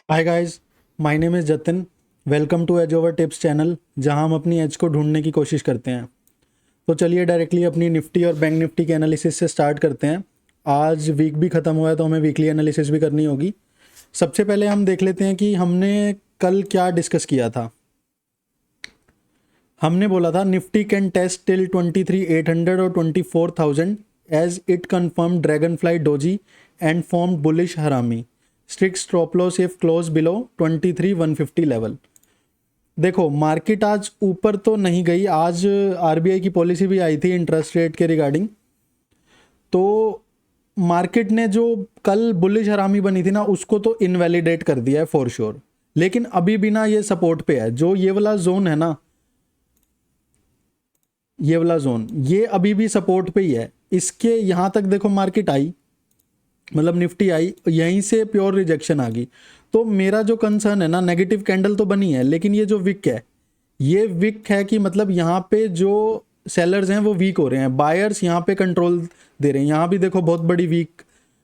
Hi guys, my name is Jatin. Welcome to edge over tips channel, जहां हम अपनी as को ढूंढने की कोशिश करते हैं। तो चलिए डायरेक्टली अपनी निफ्टी और बैंक निफ्टी के एनालिसिस से स्टार्ट करते हैं। आज वीक भी ख़त्म हुआ है तो हमें वीकली एनालिसिस भी करनी होगी। सबसे पहले हम देख लेते हैं कि हमने कल क्या डिस्कस किया था। हमने बोला था निफ्टी कैन टेस्ट टिल 23,800 और 24,000 as it confirm dragonfly doji and form bullish harami. Strict stop loss if close below 23,150 level. देखो, मार्केट आज ऊपर तो नहीं गई। आज आरबीआई की पॉलिसी भी आई थी इंटरेस्ट रेट के रिगार्डिंग। तो मार्केट ने जो कल बुलिश हरामी बनी थी ना, उसको तो इनवैलिडेट कर दिया है फॉर श्योर। लेकिन अभी भी ना ये सपोर्ट पे है। जो ये वाला जोन है ना, ये वाला जोन, ये अभी भी सपोर्ट पे ही है। इसके यहाँ तक देखो मार्केट आई, मतलब निफ्टी आई, यहीं से प्योर रिजेक्शन आ गई। तो मेरा जो कंसर्न है ना, नेगेटिव कैंडल तो बनी है, लेकिन ये जो विक है, ये विक है कि मतलब यहाँ पे जो सेलर्स हैं वो वीक हो रहे हैं, बायर्स यहाँ पे कंट्रोल दे रहे हैं। यहाँ भी देखो बहुत बड़ी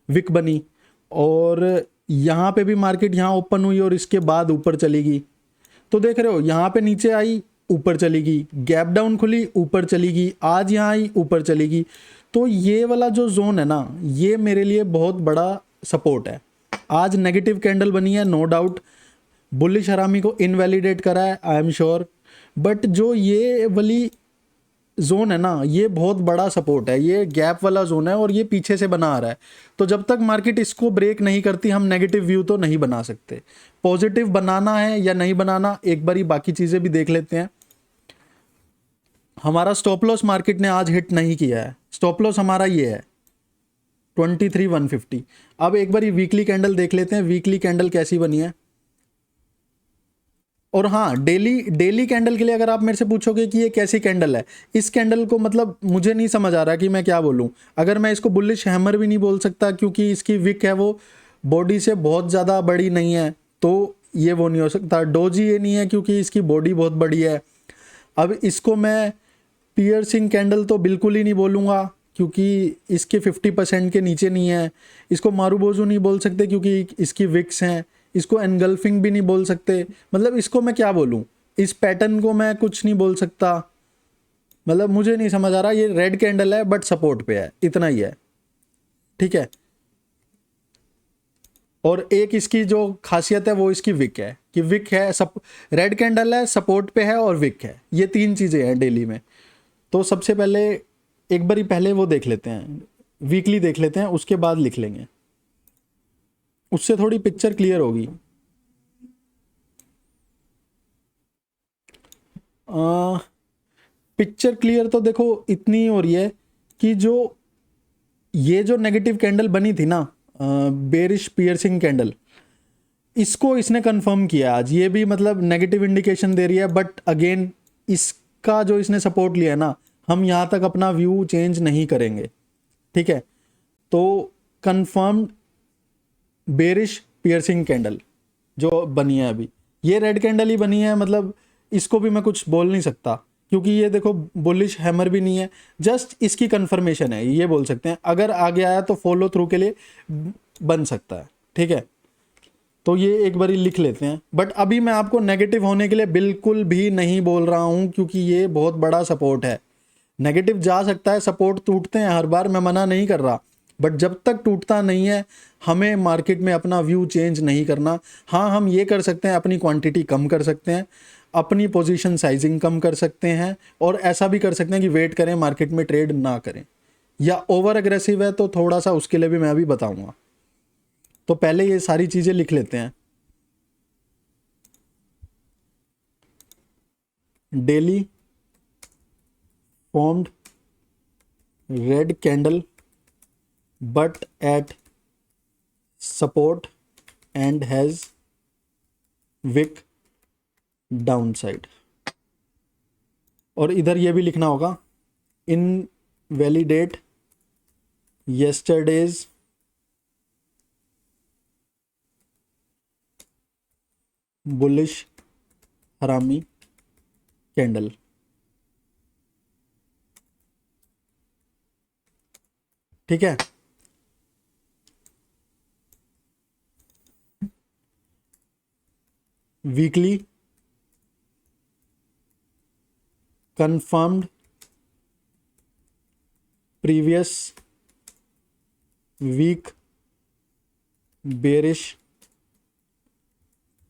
विक बनी, और यहाँ पे भी मार्केट यहाँ ओपन हुई और इसके बाद ऊपर चली गई। तो देख रहे हो, यहाँ पे नीचे आई, ऊपर चली गई, गैप डाउन खुली, ऊपर चली गई, आज यहाँ आई, ऊपर चली गई। तो ये वाला जो जोन है ना, ये मेरे लिए बहुत बड़ा सपोर्ट है। आज नेगेटिव कैंडल बनी है, नो डाउट। बुलिश हरामी को इनवैलिडेट करा है, आई एम श्योर। बट जो ये वाली जोन है ना, ये बहुत बड़ा सपोर्ट है। ये गैप वाला जोन है और ये पीछे से बना आ रहा है। तो जब तक मार्केट इसको ब्रेक नहीं करती, हम नेगेटिव व्यू तो नहीं बना सकते। पॉजिटिव बनाना है या नहीं बनाना, एक बारी बाकी चीज़ें भी देख लेते हैं। हमारा स्टॉप लॉस मार्केट ने आज हिट नहीं किया है। स्टॉप लॉस हमारा ये है 23,150। अब एक बारी वीकली कैंडल देख लेते हैं, वीकली कैंडल कैसी बनी है। और हाँ, डेली डेली कैंडल के लिए अगर आप मेरे से पूछोगे कि ये कैसी कैंडल है, इस कैंडल को मतलब मुझे नहीं समझ आ रहा कि मैं क्या बोलूँ। अगर मैं इसको बुलिश हैमर भी नहीं बोल सकता, क्योंकि इसकी विक है वो बॉडी से बहुत ज़्यादा बड़ी नहीं है, तो ये वो नहीं हो सकता। डोजी ये नहीं है क्योंकि इसकी बॉडी बहुत बड़ी है। अब इसको मैं पियर्सिंग कैंडल तो बिल्कुल ही नहीं बोलूँगा, क्योंकि इसके 50% के नीचे नहीं है। इसको मारूबोजू नहीं बोल सकते क्योंकि इसकी विक्स हैं। इसको एनगल्फिंग भी नहीं बोल सकते। मतलब इसको मैं क्या बोलूँ, इस पैटर्न को मैं कुछ नहीं बोल सकता। मतलब मुझे नहीं समझ आ रहा। ये रेड कैंडल है बट सपोर्ट पे है, इतना ही है, ठीक है। और एक इसकी जो खासियत है वो इसकी विक है, कि विक है, रेड कैंडल है, सपोर्ट पे है और विक है। ये तीन चीज़ें हैं डेली में। तो सबसे पहले एक बारी पहले वो देख लेते हैं, वीकली देख लेते हैं, उसके बाद लिख लेंगे, उससे थोड़ी पिक्चर क्लियर होगी। पिक्चर क्लियर तो देखो इतनी हो रही है कि जो ये जो नेगेटिव कैंडल बनी थी ना, बेरिश पियर्सिंग कैंडल, इसको इसने कंफर्म किया आज। ये भी मतलब नेगेटिव इंडिकेशन दे रही है, बट अगेन इसका जो इसने सपोर्ट लिया है ना, हम यहाँ तक अपना व्यू चेंज नहीं करेंगे, ठीक है। तो कंफर्म्ड बेरिश पियर्सिंग कैंडल जो बनी है अभी, ये रेड कैंडल ही बनी है। मतलब इसको भी मैं कुछ बोल नहीं सकता, क्योंकि ये देखो बुलिश हैमर भी नहीं है, जस्ट इसकी कंफर्मेशन है, ये बोल सकते हैं। अगर आगे आया तो फॉलो थ्रू के लिए बन सकता है, ठीक है। तो ये एक बारी लिख लेते हैं। बट अभी मैं आपको नेगेटिव होने के लिए बिल्कुल भी नहीं बोल रहा हूँ, क्योंकि ये बहुत बड़ा सपोर्ट है। नेगेटिव जा सकता है, सपोर्ट टूटते हैं हर बार, मैं मना नहीं कर रहा। बट जब तक टूटता नहीं है, हमें मार्केट में अपना व्यू चेंज नहीं करना। हाँ, हम ये कर सकते हैं, अपनी क्वांटिटी कम कर सकते हैं, अपनी पोजीशन साइजिंग कम कर सकते हैं, और ऐसा भी कर सकते हैं कि वेट करें, मार्केट में ट्रेड ना करें। या ओवर एग्रेसिव है तो थोड़ा सा उसके लिए भी मैं अभी बताऊंगा। तो पहले ये सारी चीज़ें लिख लेते हैं। Daily formed red candle but at support and has wick downside। और इधर ये भी लिखना होगा, इन वैलिडेट yesterday's bullish हरामी कैंडल, ठीक है। Weekly confirmed previous week bearish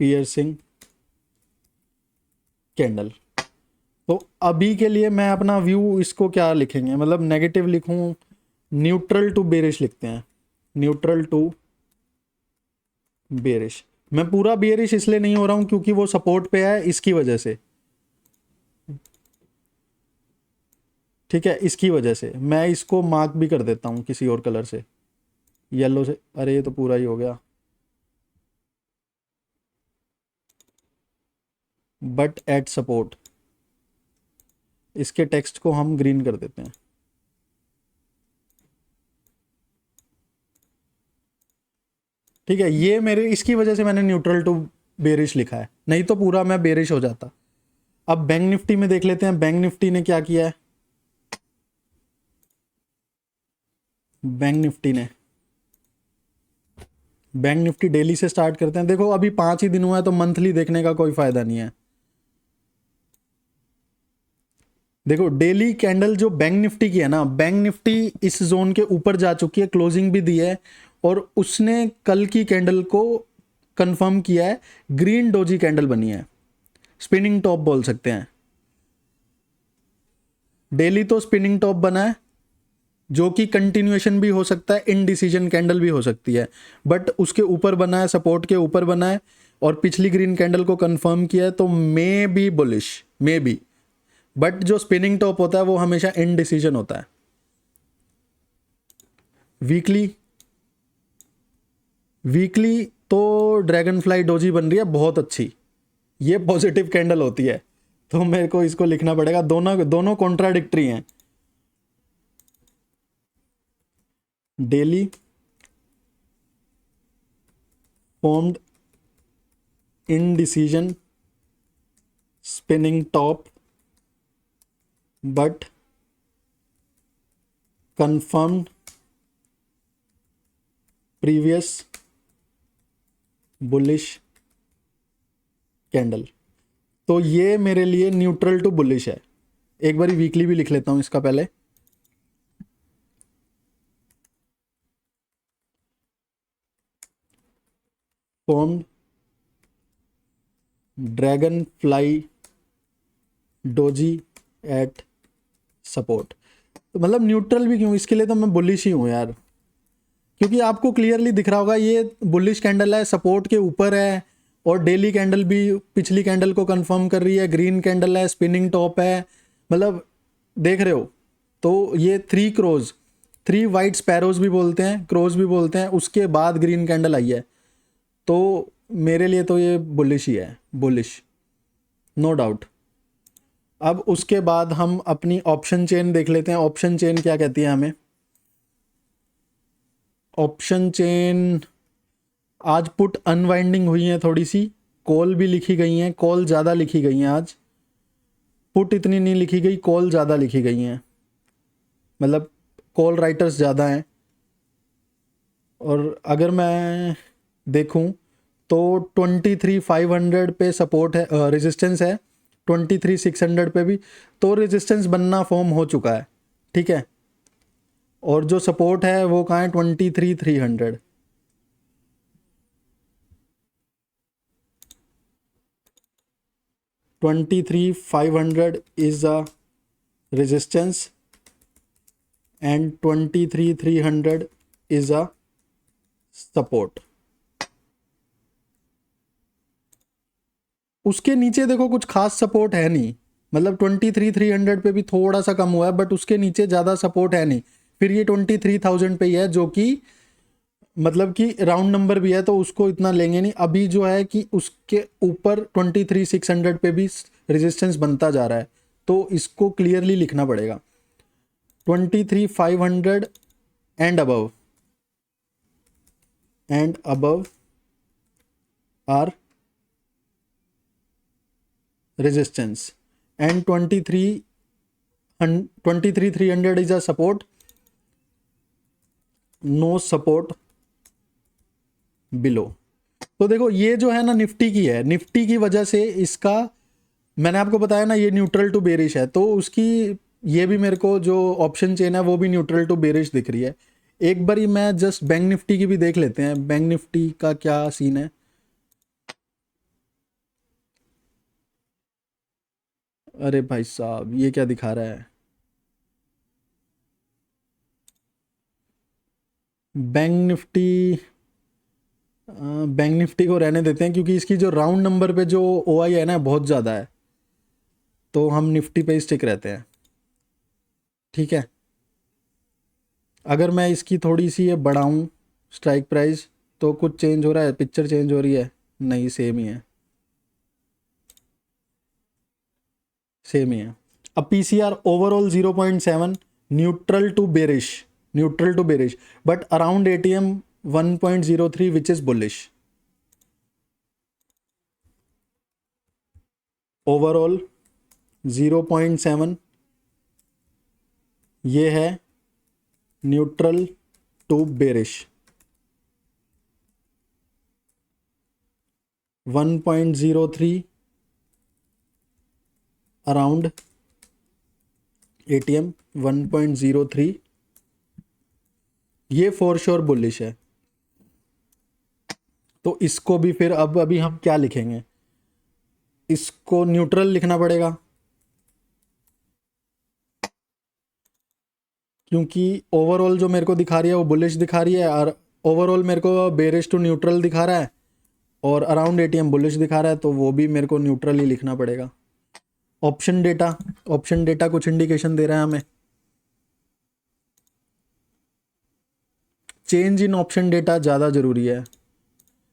piercing candle। तो अभी के लिए मैं अपना व्यू इसको क्या लिखेंगे, मतलब नेगेटिव लिखूं, न्यूट्रल टू बेरिश लिखते हैं, न्यूट्रल टू बेरिश। मैं पूरा बेरिश इसलिए नहीं हो रहा हूं क्योंकि वो सपोर्ट पे है, इसकी वजह से, ठीक है, इसकी वजह से मैं इसको मार्क भी कर देता हूं किसी और कलर से, येलो से। अरे ये तो पूरा ही हो गया, बट एट सपोर्ट, इसके टेक्स्ट को हम ग्रीन कर देते हैं। ठीक है, ये मेरे, इसकी वजह से मैंने न्यूट्रल टू बेरिश लिखा है, नहीं तो पूरा मैं बेरिश हो जाता। अब बैंक निफ्टी में देख लेते हैं, बैंक निफ्टी ने क्या किया है। बैंक निफ्टी डेली से स्टार्ट करते हैं। देखो अभी 5 ही दिन हुआ है तो मंथली देखने का कोई फायदा नहीं है। देखो डेली कैंडल जो बैंक निफ्टी की है ना, बैंक निफ्टी इस जोन के ऊपर जा चुकी है, क्लोजिंग भी दी है, और उसने कल की कैंडल को कंफर्म किया है, ग्रीन डोजी कैंडल बनी है, स्पिनिंग टॉप बोल सकते हैं। डेली तो स्पिनिंग टॉप बना है, जो कि कंटिन्यूएशन भी हो सकता है, इनडिसीजन कैंडल भी हो सकती है, बट उसके ऊपर बना है, सपोर्ट के ऊपर बना है, और पिछली ग्रीन कैंडल को कंफर्म किया है, तो may be bullish, may be. But जो स्पिनिंग टॉप होता है वो हमेशा इनडिसीजन होता है। वीकली तो ड्रैगन फ्लाई डोजी बन रही है बहुत अच्छी, ये पॉजिटिव कैंडल होती है, तो मेरे को इसको लिखना पड़ेगा, दोनों कॉन्ट्राडिक्टरी हैं। Daily formed indecision spinning top but confirmed previous bullish candle. तो ये मेरे लिए न्यूट्रल टू बुलिश है। एक बारी वीकली भी लिख लेता हूं इसका पहले। Formed dragon fly doji eight support. तो मतलब न्यूट्रल भी क्यों, इसके लिए तो मैं बुलिश ही हूं यार, क्योंकि आपको क्लियरली दिख रहा होगा ये बुलिश कैंडल है, सपोर्ट के ऊपर है, और डेली कैंडल भी पिछली कैंडल को कंफर्म कर रही है, ग्रीन कैंडल है, स्पिनिंग टॉप है, मतलब देख रहे हो। तो ये 3 क्रोज, 3 वाइट स्पैरोज भी बोलते हैं, क्रोज भी बोलते हैं, उसके बाद ग्रीन कैंडल आई है, तो मेरे लिए तो ये बुलिश ही है, बुलिश नो डाउट। अब उसके बाद हम अपनी ऑप्शन चेन देख लेते हैं। ऑप्शन चेन क्या कहती है हमें। ऑप्शन चेन आज पुट अनवाइंडिंग हुई है थोड़ी सी, कॉल भी लिखी गई हैं, कॉल ज़्यादा लिखी गई हैं आज, पुट इतनी नहीं लिखी गई, कॉल ज़्यादा लिखी गई हैं, मतलब कॉल राइटर्स ज़्यादा हैं। और अगर मैं देखूं तो 23,500 पे सपोर्ट है, रेजिस्टेंस है, 23,600 पे भी, तो रेजिस्टेंस बनना फॉर्म हो चुका है, ठीक है। और जो सपोर्ट है वो कहाँ है, 23,300। $23,500 is the resistance and 23,300 is a support। उसके नीचे देखो कुछ खास सपोर्ट है नहीं, मतलब 23,300 पे भी थोड़ा सा कम हुआ है, बट उसके नीचे ज़्यादा सपोर्ट है नहीं। फिर ये 23,000 पे ही है, जो कि मतलब कि राउंड नंबर भी है, तो उसको इतना लेंगे नहीं। अभी जो है कि उसके ऊपर 23,600 पे भी रेजिस्टेंस बनता जा रहा है, तो इसको क्लियरली लिखना पड़ेगा, 23,500 and above are resistance and 23,300 is a support, no support below। तो देखो ये जो है ना निफ्टी की है, निफ्टी की वजह से इसका, मैंने आपको बताया ना ये न्यूट्रल टू बेरिश है, तो उसकी ये भी मेरे को जो ऑप्शन चेन है वो भी न्यूट्रल टू बेरिश दिख रही है। एक बारी मैं जस्ट बैंक निफ्टी की भी देख लेते हैं, बैंक निफ्टी का क्या सीन है। अरे भाई साहब ये क्या दिखा रहा है, बैंक निफ्टी, बैंक निफ्टी को रहने देते हैं क्योंकि इसकी जो राउंड नंबर पे जो ओ आई है ना बहुत ज़्यादा है, तो हम निफ्टी पे स्टिक रहते हैं। ठीक है, अगर मैं इसकी थोड़ी सी ये बढ़ाऊँ स्ट्राइक प्राइस, तो कुछ चेंज हो रहा है, पिक्चर चेंज हो रही है? नहीं, सेम ही है, सेम ही है। अब P C R overall 0.7, neutral to bearish, neutral to bearish, but around A T M 1.03 which is bullish. Overall 0.7 ये है neutral to bearish, 1.03 around ATM 1.03, ये फॉर श्योर बुलिश है। तो इसको भी फिर अब अभी हम क्या लिखेंगे, इसको न्यूट्रल लिखना पड़ेगा क्योंकि ओवरऑल जो मेरे को दिखा रही है वो बुलिश दिखा रही है, और ओवरऑल मेरे को बेरिश टू न्यूट्रल दिखा रहा है और अराउंड एटीएम बुलिश दिखा रहा है, तो वो भी मेरे को न्यूट्रल ही लिखना पड़ेगा। ऑप्शन डेटा, ऑप्शन डेटा कुछ इंडिकेशन दे रहा है हमें, चेंज इन ऑप्शन डेटा ज़्यादा ज़रूरी है।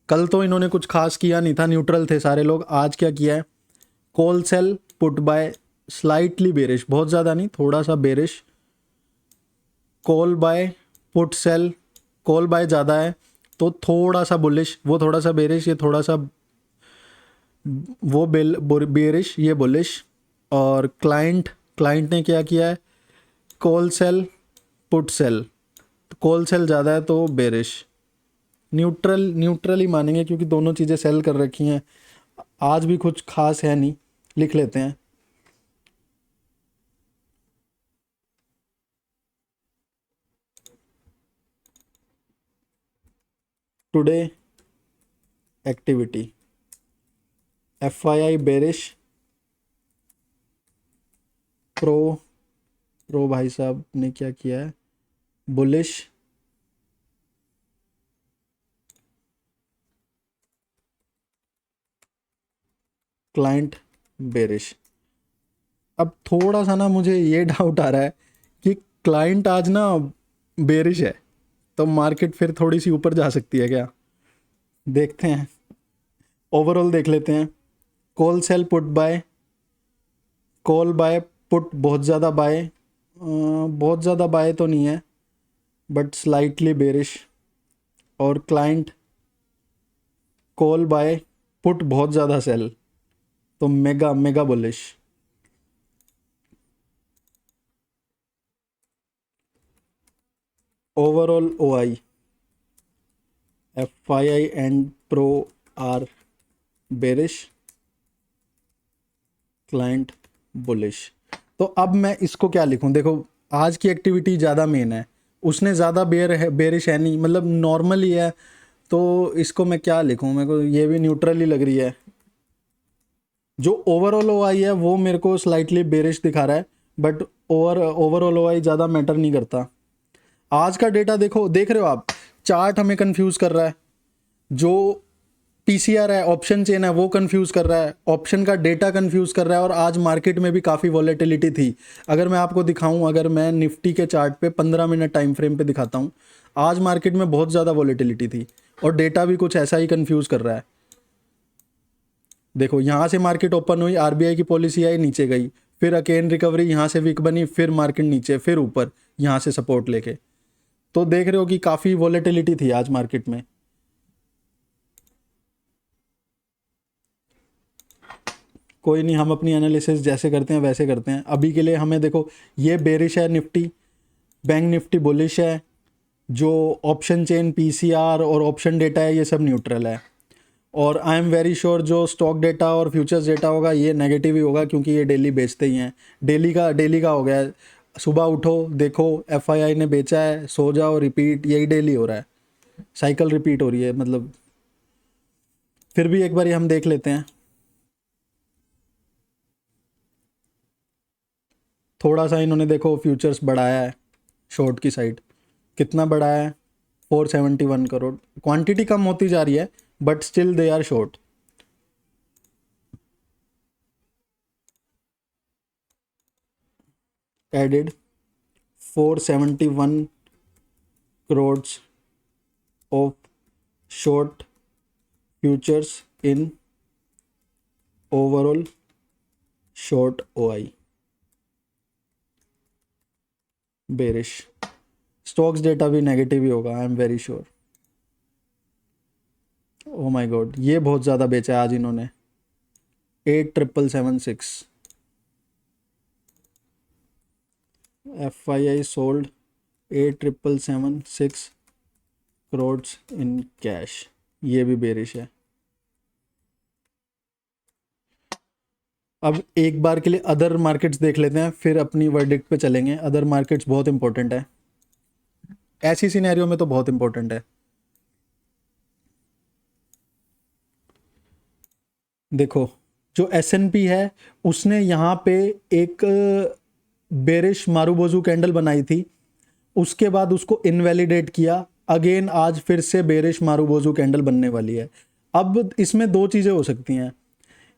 कल तो इन्होंने कुछ खास किया नहीं था, न्यूट्रल थे सारे लोग, आज क्या किया है, call sell put buy slightly bearish, बहुत ज़्यादा नहीं, थोड़ा सा bearish, call buy put sell, call buy ज़्यादा है तो थोड़ा सा बुलिश, वो थोड़ा सा बेरिश, ये थोड़ा सा वो बेरिश, ये बुलिश। और क्लाइंट, क्लाइंट ने क्या किया है, call sell put sell, call sell ज़्यादा है तो बेरिश, न्यूट्रल, न्यूट्रल ही मानेंगे क्योंकि दोनों चीज़ें सेल कर रखी हैं। आज भी कुछ खास है नहीं, लिख लेते हैं। Today activity, F I I bearish, pro, pro भाई साहब ने क्या किया है, बुलिश, क्लाइंट बेरिश। अब थोड़ा सा ना मुझे ये डाउट आ रहा है कि क्लाइंट आज ना बेरिश है तो मार्केट फिर थोड़ी सी ऊपर जा सकती है क्या, देखते हैं। ओवरऑल देख लेते हैं, call sell put buy, call buy put बहुत ज़्यादा बाय, बहुत ज़्यादा बाय तो नहीं है बट स्लाइटली बेरिश, और क्लाइंट कॉल बाय पुट बहुत ज़्यादा सेल, तो mega mega bullish. Overall O I, F I I and pro are bearish, client bullish. तो अब मैं इसको क्या लिखूं, देखो आज की एक्टिविटी ज़्यादा मेन है, उसने ज़्यादा बेरिश है नहीं, मतलब नॉर्मल ही है, तो इसको मैं क्या लिखूं, मेरे को ये भी न्यूट्रल ही लग रही है। जो ओवरऑल ओ आई है वो मेरे को स्लाइटली बेरिश दिखा रहा है, बट ओवरऑल ओ आई ज़्यादा मैटर नहीं करता। आज का डेटा देखो, देख रहे हो आप, चार्ट हमें कंफ्यूज कर रहा है, जो पीसीआर है, ऑप्शन चेन है, वो कंफ्यूज कर रहा है, ऑप्शन का डेटा कंफ्यूज कर रहा है, और आज मार्केट में भी काफ़ी वॉलेटिलिटी थी। अगर मैं आपको दिखाऊं, अगर मैं निफ्टी के चार्ट पे 15 मिनट टाइम फ्रेम पे दिखाता हूं, आज मार्केट में बहुत ज़्यादा वॉलेटिलिटी थी और डेटा भी कुछ ऐसा ही कंफ्यूज कर रहा है। देखो यहाँ से मार्केट ओपन हुई, आरबीआई की पॉलिसी आई, नीचे गई, फिर अगेन रिकवरी, यहाँ से वीक बनी, फिर मार्केट नीचे, फिर ऊपर, यहाँ से सपोर्ट लेके, तो देख रहे हो कि काफ़ी वॉलेटिलिटी थी आज मार्केट में। कोई नहीं, हम अपनी एनालिसिस जैसे करते हैं वैसे करते हैं। अभी के लिए हमें देखो, ये बेरिश है निफ्टी, बैंक निफ्टी बुलिश है, जो ऑप्शन चेन पीसीआर और ऑप्शन डेटा है ये सब न्यूट्रल है। और आई एम वेरी श्योर जो स्टॉक डेटा और फ्यूचर्स डेटा होगा ये नेगेटिव ही होगा, क्योंकि ये डेली बेचते ही हैं। डेली का हो गया है। सुबह उठो, देखो एफआईआई ने बेचा है, सो जाओ, रिपीट, यही डेली हो रहा है, साइकिल रिपीट हो रही है मतलब। फिर भी एक बार हम देख लेते हैं, थोड़ा सा इन्होंने देखो फ्यूचर्स बढ़ाया है शॉर्ट की साइड, कितना बढ़ाया है, 471 करोड़। क्वांटिटी कम होती जा रही है but still they are short. Added 471 crores of short futures in overall short OI bearish. Stocks data भी नेगेटिव ही होगा, I am very sure. Oh my God, ये बहुत ज़्यादा बेचा है आज इन्होंने, 8,776। FII sold 8,776 crores in cash, ये भी बेरिश है। अब एक बार के लिए अदर मार्केट्स देख लेते हैं, फिर अपनी वर्डिक्ट पे चलेंगे। अदर मार्केट्स बहुत इंपॉर्टेंट है, ऐसी सिनेरियो में तो बहुत इंपॉर्टेंट है। देखो जो S&P है उसने यहाँ पे एक बेरिश मारूबोजू कैंडल बनाई थी, उसके बाद उसको इनवैलिडेट किया, अगेन आज फिर से बेरिश मारूबोजू कैंडल बनने वाली है। अब इसमें दो चीज़ें हो सकती हैं,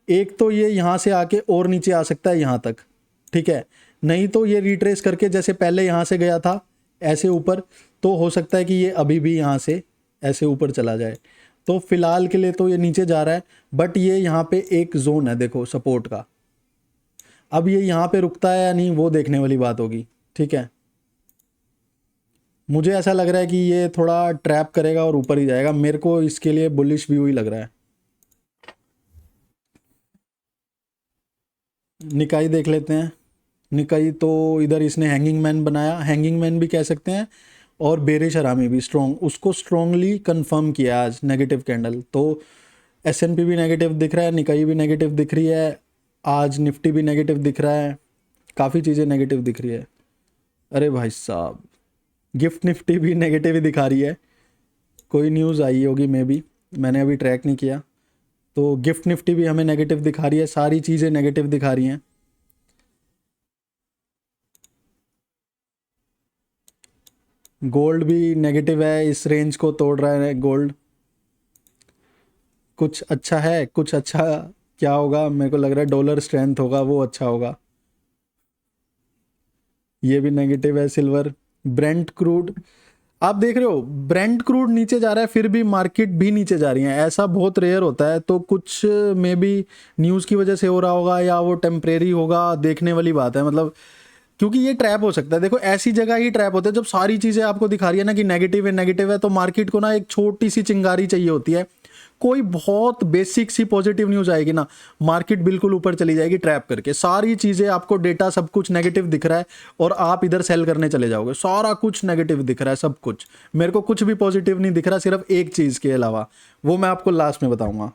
एक तो ये यहाँ से आके और नीचे आ सकता है यहाँ तक, ठीक है, नहीं तो ये रिट्रेस करके जैसे पहले यहाँ से गया था ऐसे ऊपर, तो हो सकता है कि ये अभी भी यहाँ से ऐसे ऊपर चला जाए। तो फिलहाल के लिए तो ये नीचे जा रहा है, बट ये यहाँ पे एक जोन है देखो सपोर्ट का। अब ये यहाँ पे रुकता है या नहीं वो देखने वाली बात होगी, ठीक है। मुझे ऐसा लग रहा है कि ये थोड़ा ट्रैप करेगा और ऊपर ही जाएगा, मेरे को इसके लिए बुलिश व्यू ही लग रहा है। निकाई देख लेते हैं। निकाई तो इधर इसने हैंगिंग मैन बनाया, हैंगिंग मैन भी कह सकते हैं, और बेरिश हरामी भी स्ट्रॉन्ग, उसको स्ट्रॉन्गली कंफर्म किया आज नेगेटिव कैंडल। तो S&P भी नेगेटिव दिख रहा है, निकाई भी नेगेटिव दिख रही है, आज निफ्टी भी नेगेटिव दिख रहा है, काफ़ी चीज़ें नेगेटिव दिख रही है। अरे भाई साहब, गिफ्ट निफ्टी भी नेगेटिव ही दिखा रही है, कोई न्यूज़ आई होगी मे बी, मैंने अभी ट्रैक नहीं किया। तो गिफ्ट निफ्टी भी हमें नेगेटिव दिखा रही है, सारी चीज़ें नेगेटिव दिखा रही हैं। गोल्ड भी नेगेटिव है, इस रेंज को तोड़ रहा है गोल्ड। कुछ अच्छा है, कुछ अच्छा क्या होगा, मेरे को लग रहा है डॉलर स्ट्रेंथ होगा, वो अच्छा होगा। ये भी नेगेटिव है। सिल्वर, ब्रेंट क्रूड, आप देख रहे हो ब्रेंट क्रूड नीचे जा रहा है, फिर भी मार्केट भी नीचे जा रही है, ऐसा बहुत रेयर होता है। तो कुछ मे बी न्यूज़ की वजह से हो रहा होगा या वो टेम्परेरी होगा, देखने वाली बात है मतलब, क्योंकि ये ट्रैप हो सकता है। देखो ऐसी जगह ही ट्रैप होता है जब सारी चीज़ें आपको दिखा रही है ना कि नेगेटिव है, तो मार्केट को ना एक छोटी सी चिंगारी चाहिए होती है, कोई बहुत बेसिक सी पॉजिटिव न्यूज़ आएगी ना, मार्केट बिल्कुल ऊपर चली जाएगी ट्रैप करके। सारी चीज़ें आपको डेटा सब कुछ नेगेटिव दिख रहा है और आप इधर सेल करने चले जाओगे, सारा कुछ नेगेटिव दिख रहा है सब कुछ, मेरे को कुछ भी पॉजिटिव नहीं दिख रहा, सिर्फ एक चीज़ के अलावा, वो मैं आपको लास्ट में बताऊंगा।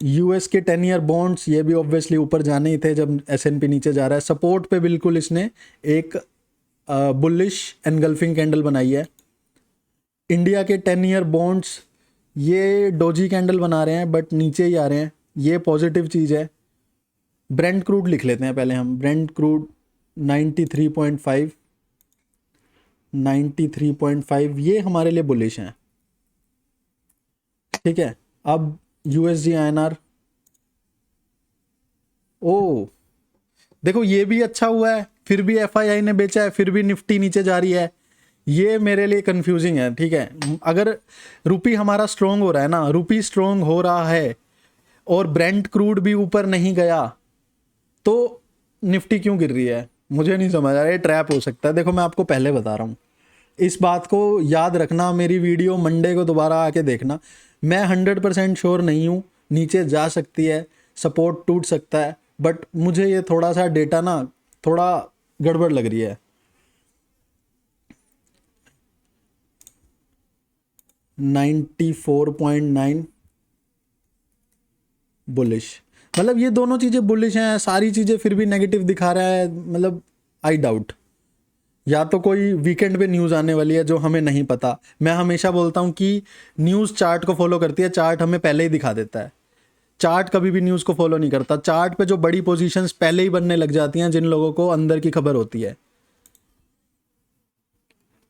यूएस के 10 ईयर बॉन्ड्स, ये भी ऑब्वियसली ऊपर जाने ही थे जब S&P नीचे जा रहा है। सपोर्ट पे बिल्कुल इसने एक बुलिश एनगल्फिंग कैंडल बनाई है। इंडिया के 10 ईयर बॉन्ड्स ये डोजी कैंडल बना रहे हैं बट नीचे ही आ रहे हैं, ये पॉजिटिव चीज़ है। ब्रेंट क्रूड लिख लेते हैं पहले हम, ब्रेंट क्रूड 93.5, 93.5 ये हमारे लिए बुलिश हैं, ठीक है। अब USD INR, ओ देखो ये भी अच्छा हुआ है, फिर भी FII ने बेचा है, फिर भी निफ्टी नीचे जा रही है, ये मेरे लिए कंफ्यूजिंग है, ठीक है। अगर रुपी हमारा स्ट्रोंग हो रहा है ना, रुपी स्ट्रोंग हो रहा है और ब्रेंट क्रूड भी ऊपर नहीं गया, तो निफ्टी क्यों गिर रही है, मुझे नहीं समझ आ रहा है। ट्रैप हो सकता है, देखो मैं आपको पहले बता रहा हूँ, इस बात को याद रखना, मेरी वीडियो मंडे को दोबारा आके देखना। मैं 100% श्योर नहीं हूँ, नीचे जा सकती है, सपोर्ट टूट सकता है, बट मुझे ये थोड़ा सा डेटा ना थोड़ा गड़बड़ लग रही है। 94.9 बुलिश। मतलब ये दोनों चीज़ें बुलिश हैं, सारी चीज़ें फिर भी नेगेटिव दिखा रहा है। मतलब आई डाउट, या तो कोई वीकेंड पे न्यूज़ आने वाली है जो हमें नहीं पता। मैं हमेशा बोलता हूँ कि न्यूज़ चार्ट को फॉलो करती है, चार्ट हमें पहले ही दिखा देता है। चार्ट कभी भी न्यूज़ को फॉलो नहीं करता। चार्ट पे जो बड़ी पोजीशंस पहले ही बनने लग जाती हैं जिन लोगों को अंदर की खबर होती है।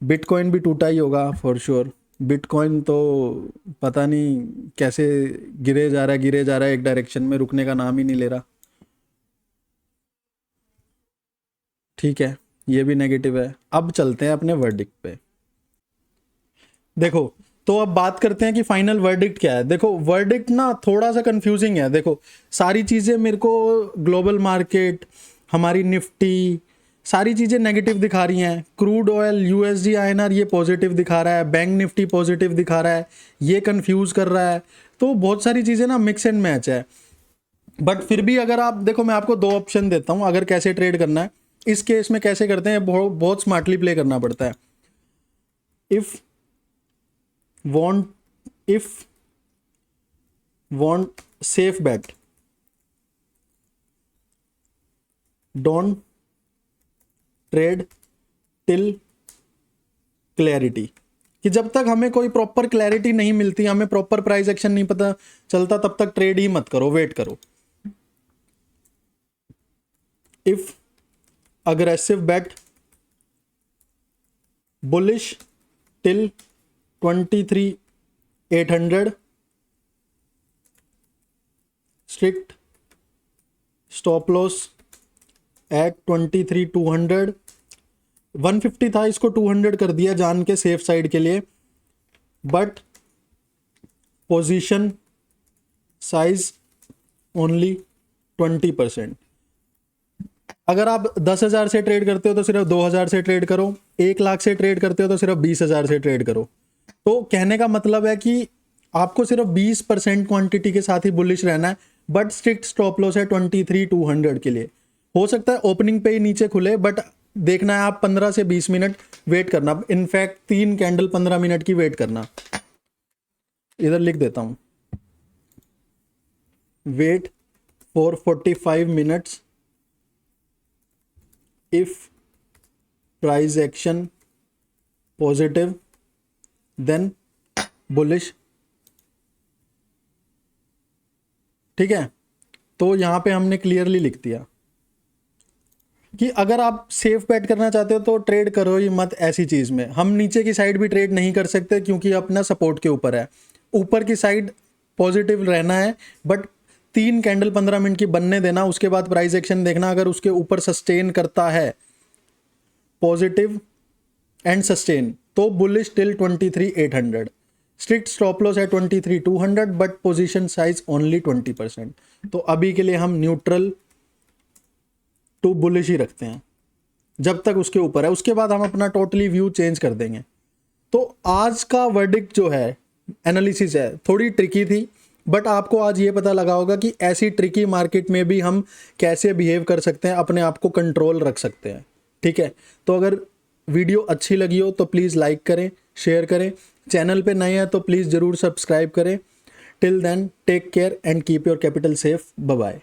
बिटकॉइन भी टूटा ही होगा फॉर श्योर। बिटकॉइन तो पता नहीं कैसे गिरे जा रहा है, गिरे जा रहा है एक डायरेक्शन में, रुकने का नाम ही नहीं ले रहा। ठीक है, ये भी नेगेटिव है। अब चलते हैं अपने वर्डिक्ट पे। देखो, तो अब बात करते हैं कि फाइनल वर्डिक्ट क्या है। देखो, वर्डिक्ट ना थोड़ा सा कंफ्यूजिंग है। देखो, सारी चीज़ें मेरे को, ग्लोबल मार्केट, हमारी निफ्टी, सारी चीज़ें नेगेटिव दिखा रही हैं। क्रूड ऑयल, यूएसडी आईएनआर ये पॉजिटिव दिखा रहा है, बैंक निफ्टी पॉजिटिव दिखा रहा है, ये कंफ्यूज कर रहा है। तो बहुत सारी चीज़ें ना मिक्स एंड मैच है। बट फिर भी अगर आप देखो, मैं आपको दो ऑप्शन देता हूँ अगर कैसे ट्रेड करना है। इस केस में कैसे करते हैं, बहुत स्मार्टली प्ले करना पड़ता है। If want safe bet, don't trade till clarity। कि जब तक हमें कोई प्रॉपर क्लैरिटी नहीं मिलती, हमें प्रॉपर प्राइस एक्शन नहीं पता चलता, तब तक ट्रेड ही मत करो, वेट करो। If aggressive bet bullish till 23,800, strict stop loss at 23,200। 150 था, इसको 200 कर दिया जान के सेफ साइड के लिए। But position size only 20%। अगर आप 10,000 से ट्रेड करते हो तो सिर्फ 2,000 से ट्रेड करो, 1 लाख से ट्रेड करते हो तो सिर्फ 20,000 से ट्रेड करो। तो कहने का मतलब है कि आपको सिर्फ 20% क्वांटिटी के साथ ही बुलिश रहना है। बट स्ट्रिक्ट स्टॉप लॉस है 23,200 के लिए। हो सकता है ओपनिंग पे ही नीचे खुले, बट देखना है आप 15 से 20 मिनट वेट करना। इनफैक्ट 3 कैंडल 15 मिनट की वेट करना। इधर लिख देता हूं, wait for 45 minutes. If price action positive then bullish. ठीक है, तो यहां पे हमने क्लियरली लिख दिया कि अगर आप सेफ बेट करना चाहते हो तो ट्रेड करो ही मत ऐसी चीज में। हम नीचे की साइड भी ट्रेड नहीं कर सकते क्योंकि अपना सपोर्ट के ऊपर है। ऊपर की साइड पॉजिटिव रहना है, बट 3 कैंडल 15 मिनट की बनने देना, उसके बाद प्राइस एक्शन देखना। अगर उसके ऊपर सस्टेन करता है पॉजिटिव एंड सस्टेन तो bullish till 23,800। Strict stop loss है 23,200, बट पोजीशन साइज ओनली 20%। तो अभी के लिए हम न्यूट्रल टू बुलिश ही रखते हैं जब तक उसके ऊपर है। उसके बाद हम अपना टोटली व्यू चेंज कर देंगे। तो आज का वर्डिक्ट जो है, एनालिसिस है, थोड़ी ट्रिकी थी, बट आपको आज ये पता लगा होगा कि ऐसी ट्रिकी मार्केट में भी हम कैसे बिहेव कर सकते हैं, अपने आप को कंट्रोल रख सकते हैं। ठीक है, तो अगर वीडियो अच्छी लगी हो तो प्लीज़ लाइक करें, शेयर करें। चैनल पे नए हैं तो प्लीज़ ज़रूर सब्सक्राइब करें। Till then take care and keep your capital safe. Bye bye.